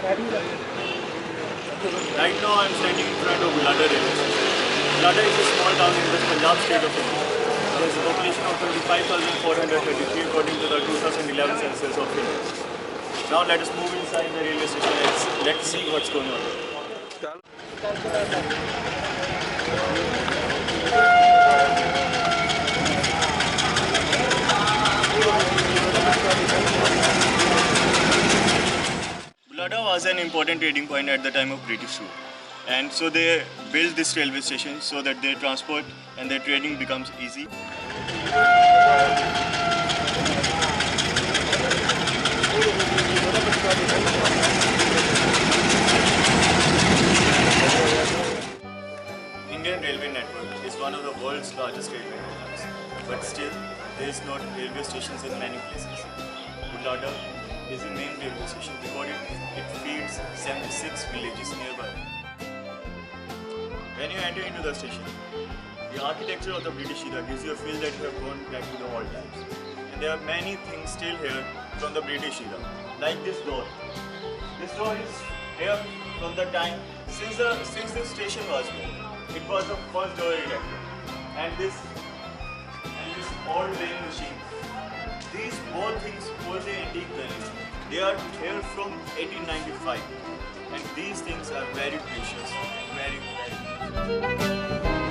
Right now I am standing in front of Budhlada railway station. Budhlada is a small town in the Punjab state of India. There is a population of 25,433 according to the 2011 census of India. Now let us move inside the railway station and let's see what's going on. Budhlada was an important trading point at the time of British rule, and so they built this railway station so that their transport and their trading becomes easy. Indian railway network is one of the world's largest railway networks, but still there is not railway stations in many places. Budhlada is the main railway station because it feeds 76 villages nearby. When you enter into the station, the architecture of the British era gives you a feel that you have gone back to the old times. And there are many things still here from the British era, like this door. This door is here from the time since the station was built. It was the first door erected, and this old weighing machine. These both things hold the antique value. They are here from 1895, and these things are very precious, very, very precious.